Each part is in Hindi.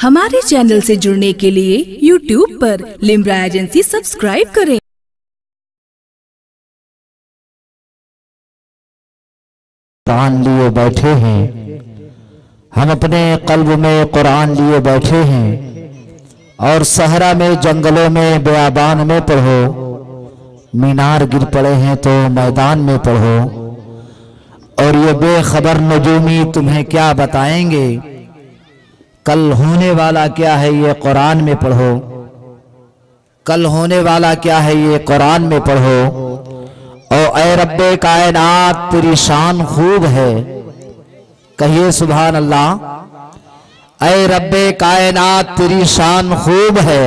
हमारे चैनल से जुड़ने के लिए YouTube पर लिम्रा एजेंसी सब्सक्राइब करें। कुरान लिए बैठे हैं, हम अपने कल्ब में कुरान लिए बैठे हैं। और सहरा में, जंगलों में, बेआबान में पढ़ो, मीनार गिर पड़े हैं तो मैदान में पढ़ो। और ये बेखबर नजूमी तुम्हें क्या बताएंगे, कल होने वाला क्या है ये कुरान में पढ़ो। कल होने वाला क्या है ये कुरान में पढ़ो। और ऐ रब्बे कायनात तेरी शान खूब है, कहिए सुभान अल्लाह। ऐ रब्बे कायनात तेरी शान खूब है,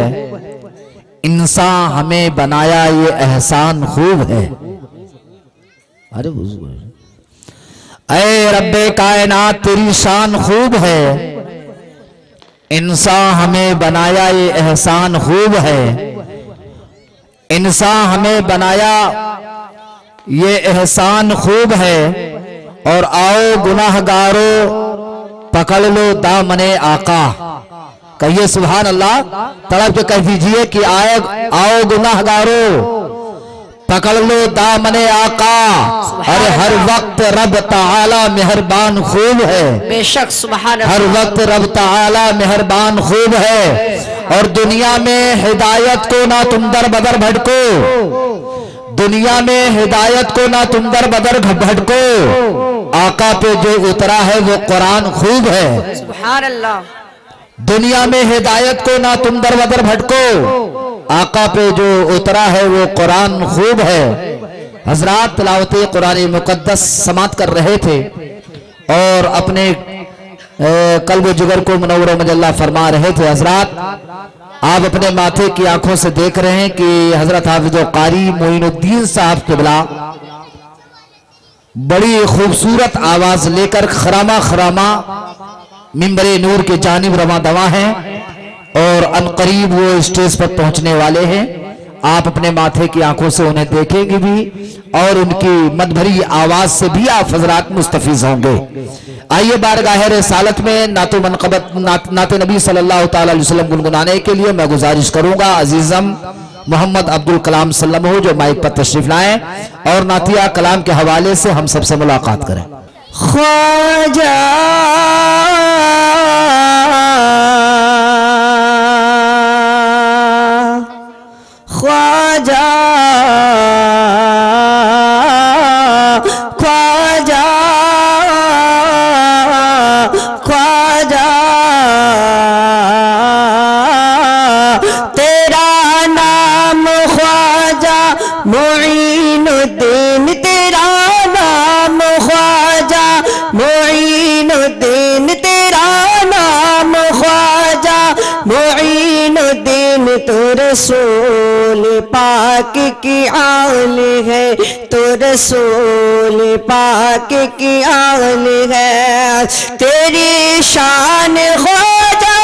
इंसान हमें बनाया ये एहसान खूब है। अरे ऐ रब्बे कायनात तेरी शान खूब है, इंसान हमें बनाया ये एहसान खूब है। इंसान हमें बनाया ये एहसान खूब है। और आओ गुनाहगारों पकड़ लो दामने आका, कहिए सुभान अल्लाह। तड़प के कह दीजिए कि आओ गुनाहगारों पकड़ लो दामने आका। अरे हर वक्त रब ताला मेहरबान खूब है, बेशक सुभान अल्लाह। हर वक्त रब ताला मेहरबान खूब है। और दुनिया में हिदायत को ना तुम दर बदर भटको, दुनिया में हिदायत को ना तुम दर बदर भटको। आका पे जो उतरा है वो कुरान खूब है, सुभान अल्लाह। दुनिया में हिदायत को ना तुम दर बदर भटको, आका पे जो उतरा है वो कुरान खूब है। हजरात तिलावत कुरान मुकद्दस समात कर रहे थे और अपने कल्ब जिगर को मुनव्वर मजल्ला फरमा रहे थे। हजरात आप अपने माथे की आंखों से देख रहे हैं कि हजरत हाफिज कारी मोइनुद्दीन साहब क़िबला बड़ी खूबसूरत आवाज लेकर खरामा खरामा मिंबरे नूर के जानिब रवा दवा हैं और अनकरीब वो स्टेज पर पहुंचने वाले हैं। आप अपने माथे की आंखों से उन्हें देखेंगे भी और उनकी मदभरी आवाज से भी आप हजरात मुस्तफीज होंगे। आइए बारगाह रिसालत में नातो मनक़बत नाते नबी सल्लल्लाहु ताला अलैहि वसल्लम गुनगुनाने के लिए मैं गुजारिश करूंगा अजीजम मोहम्मद अब्दुल कलाम सल्लम हो जो माइक पर तशरीफ लाएं और नातिया कलाम के हवाले से हम सबसे मुलाकात करें। ख्वाजा ख्वाजा ख्वाजा ख्वाजा तेरा नाम ख्वाजा मोइनुद्दीन, तेरा नाम ख्वाजा मोइनुद्दीन, तेरा नाम ख्वाजा मोइनुद्दीन। तो रसूल पाक की आल है, तो रसूल पाक की आल है। तेरी शान ख्वाजा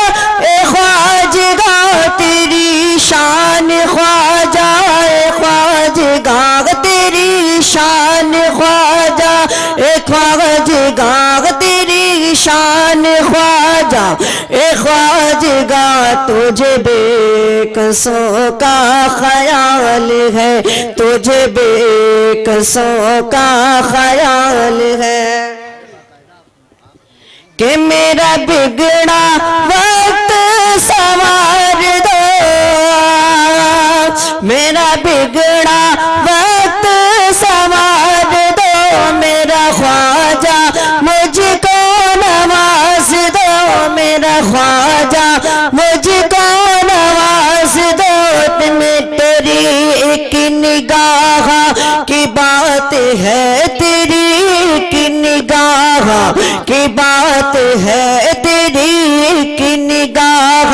ए ख्वाजगा, तेरी शान ख्वाजा ए ख्वाजगा, तेरी शान ख्वाजा ए ख्वाजगा, तेरी शान ख्वाजा ए ख्वाजगा। तुझे बेकसों का ख्याल है, तुझे बेकसों का ख्याल है कि मेरा बिगड़ा वक्त संवार दो, मेरा बिगड़ा वक्त संवार दो। मेरा ख्वाजा मुझको नवाज दो, मेरा ख्वाजा मुझको नवाज दो। तेरी एक निगाह की बात है, तेरी एक निगाह की बात है, तेरी एक निगाह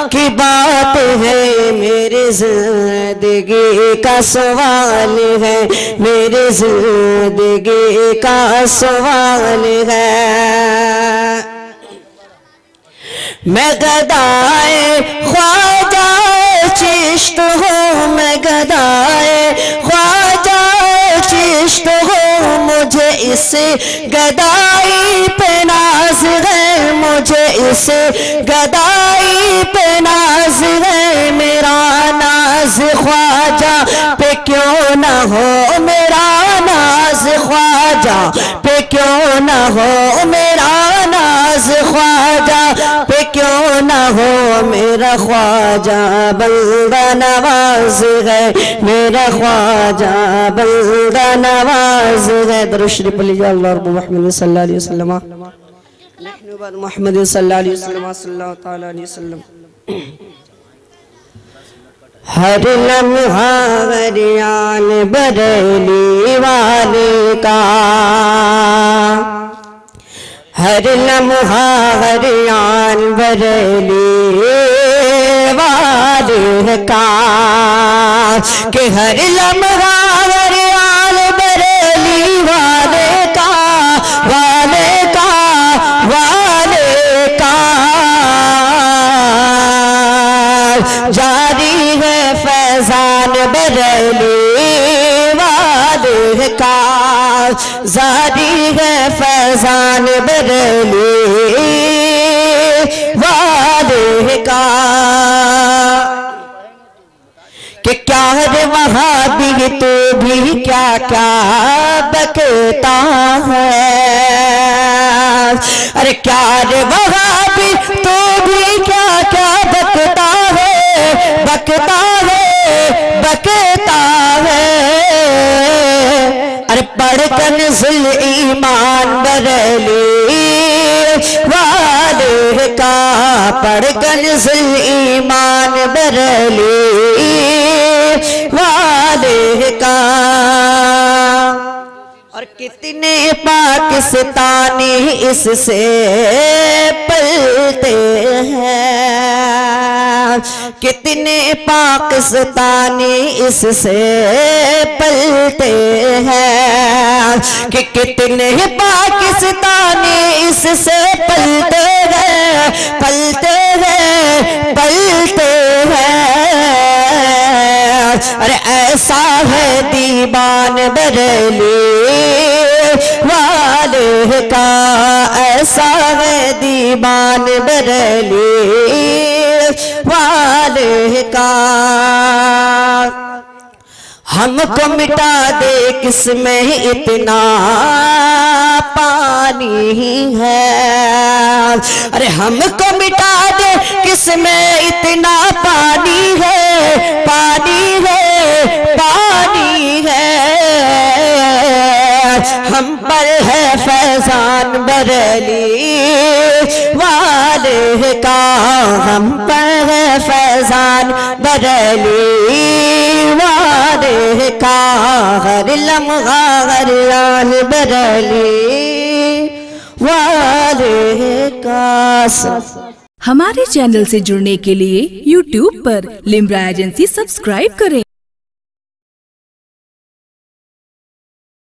की बात है। मेरे जिंदगी का सवाल है, मेरे जिंदगी का सवाल है। मैं गदाए ख्वाजा चिश्त हूँ, मैं गदाए ख्वाजा चिश्त हूँ। मुझे इस गदाई पे नाज है, मुझे इस गदाई ख्वाजा पे क्यों न हो मेरा नाज, ख्वाजा पे क्यों न हो मेरा नाज, ख्वाजा पे क्यों न हो मेरा ख्वाजा बंदा नवाज है, मेरा ख्वाजा बंदा नवाज है। दरूद शरीफ पढ़ लीजिए। अल्लाहुम्मा मुहम्मद सल्लल्लाहु अलैहि वसल्लम मोहम्मद सल्लल्लाहु अलैहि वसल्लम सल्लल्लाहु तआला अलैहि वसल्लम। हर लम्हा गरियान बरेली वाले का, हर लम्हा गरियान बरेली वाले का, कि हर लम्हा गरियान बरेली वाले का, वाले का, वाले का जारी है फैजान बरेली वाले का, जारी है फैजान बरेली वाले का। कि क्या रे वहाबी तो भी क्या क्या बकता है, अरे क्या रे वहाबी तो भी क्या क्या बकता है, बकता है, बकता है। अरे पढ़ कंज़ुल ईमान बरेली वाले का, पढ़ कंज़ुल ईमान बरेली वाले का। और कितने पाकिस्तानी इससे पलते हैं, कितने पाकिस्तानी इससे पलते हैं, कि कितने पाकिस्तानी इससे पलते हैं, पलते हैं, पलते हैं। अरे ऐसा है दीवान बरेली वाले का, ऐसा है दीवान बरेली वाले का। हमको मिटा दे किसमें इतना पानी है, अरे हमको मिटा दे किसमें इतना पानी है, पानी है, पानी है। हम पर है फैजान बरेली वाले का, हम पर है फैजान बरेली वाले का, हर लम्हा गरियान बरेली वाले का। हमारे चैनल से जुड़ने के लिए YouTube पर लिम्रा एजेंसी सब्सक्राइब करें।